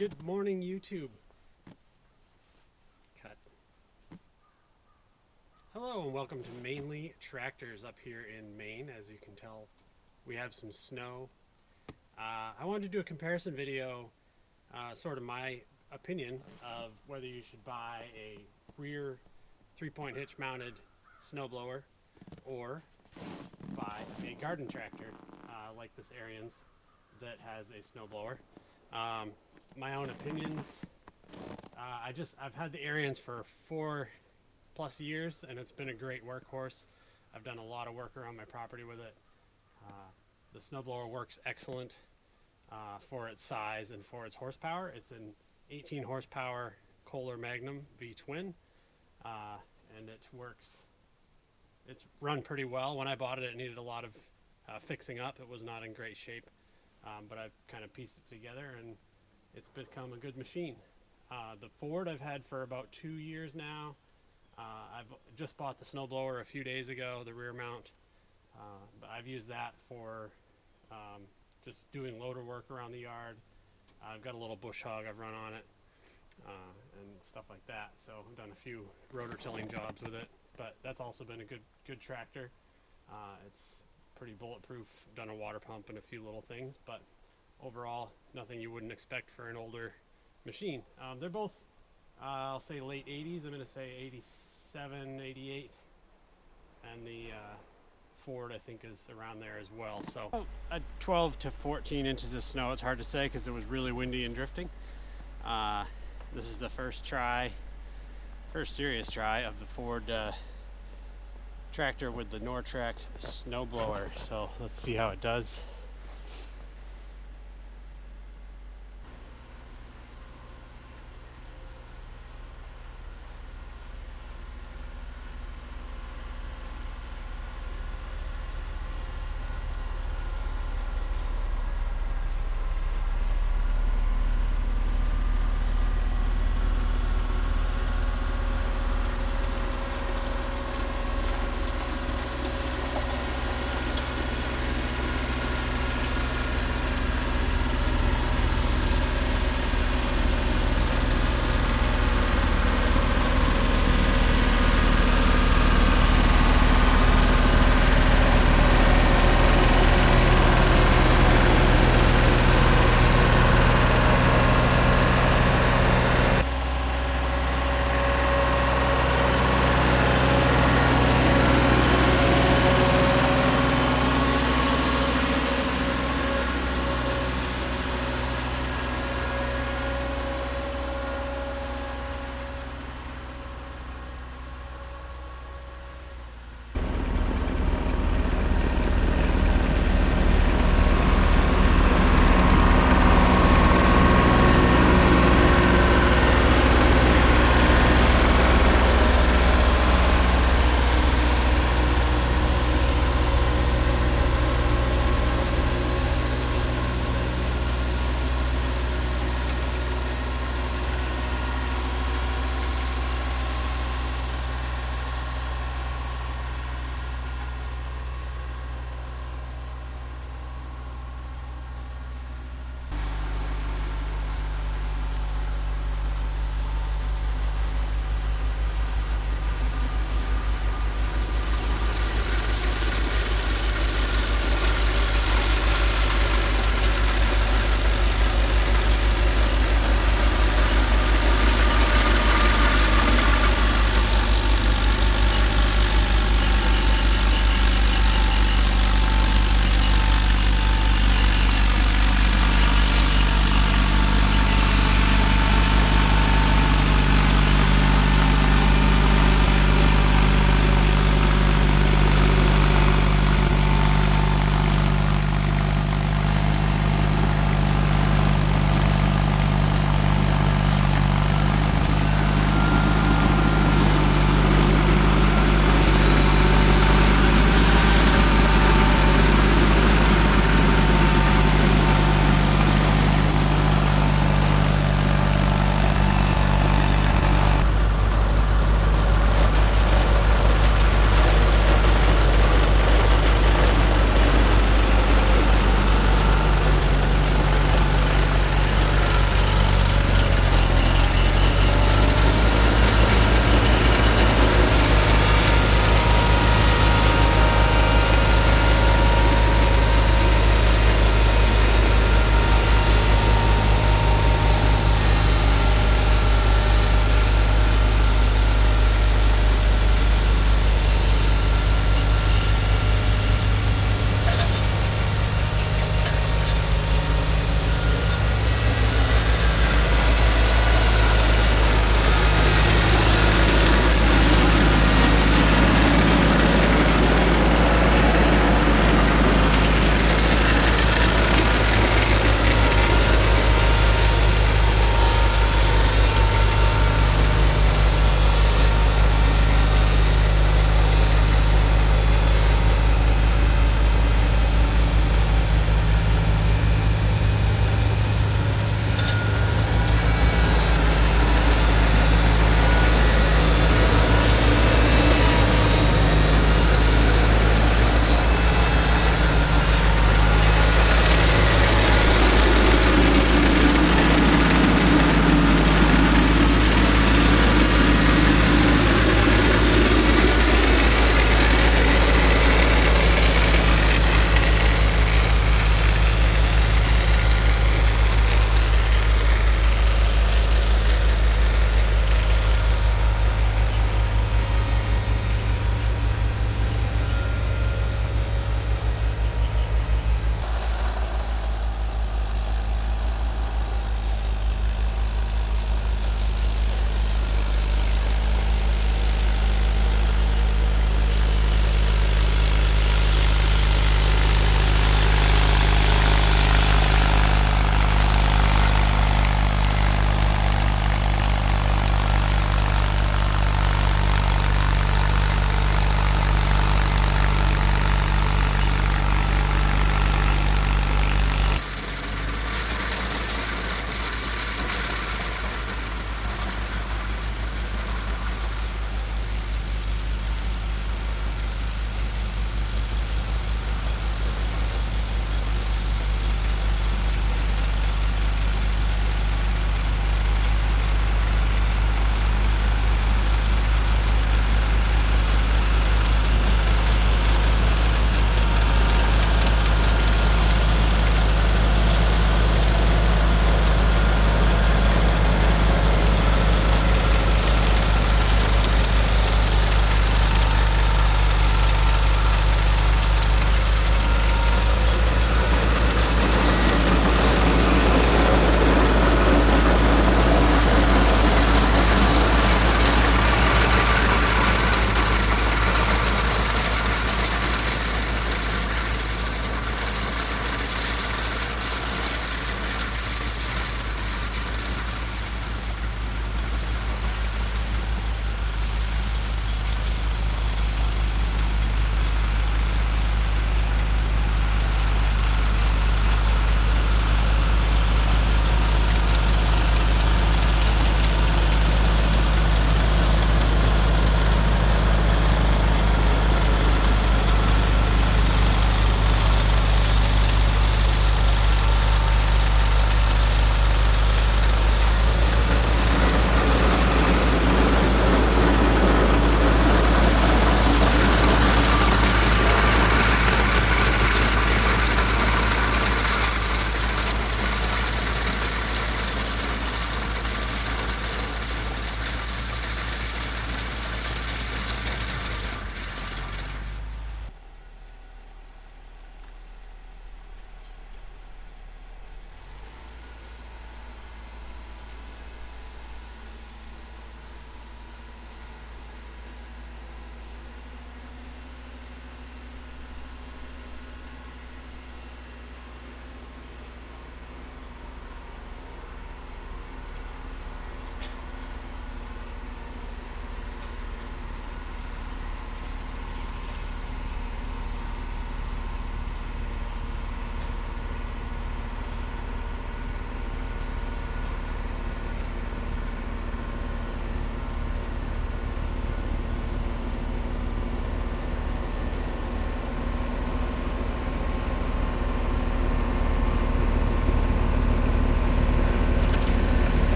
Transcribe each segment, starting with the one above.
Good morning, YouTube. Cut. Hello and welcome to Mainly Tractors up here in Maine. As you can tell, we have some snow. I wanted to do a comparison video, sort of my opinion of whether you should buy a rear 3-point hitch mounted snowblower or buy a garden tractor like this Ariens that has a snowblower. My own opinions, I've had the Ariens for 4+ years and it's been a great workhorse. I've done a lot of work around my property with it. The snowblower works excellent for its size and for its horsepower. It's an 18 horsepower Kohler Magnum V-twin, and it's run pretty well. When I bought it, it needed a lot of fixing up. It was not in great shape, but I've kind of pieced it together and it's become a good machine. The Ford I've had for about 2 years now. I've just bought the snowblower a few days ago, the rear mount, but I've used that for just doing loader work around the yard. I've got a little bush hog I've run on it and stuff like that, so I've done a few rotor tilling jobs with it, but that's also been a good tractor. It's pretty bulletproof. I've done a water pump and a few little things, but overall nothing you wouldn't expect for an older machine. They're both I'll say late 80s. I'm going to say 87, 88, and the Ford I think is around there as well. So at 12 to 14 inches of snow, it's hard to say because it was really windy and drifting. This is the first serious try of the Ford tractor with the Nortrac snowblower, so let's see how it does.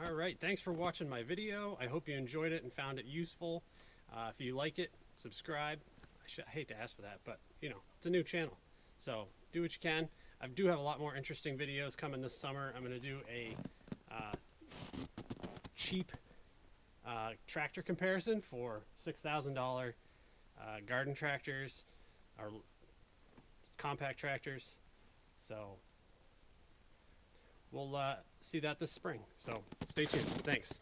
All right, thanks for watching my video. I hope you enjoyed it and found it useful. If you like it, subscribe. I hate to ask for that, but you know, it's a new channel, so do what you can. I do have a lot more interesting videos coming this summer. I'm going to do a cheap tractor comparison for $6,000 garden tractors or compact tractors. So we'll see that this spring. So stay tuned. Thanks.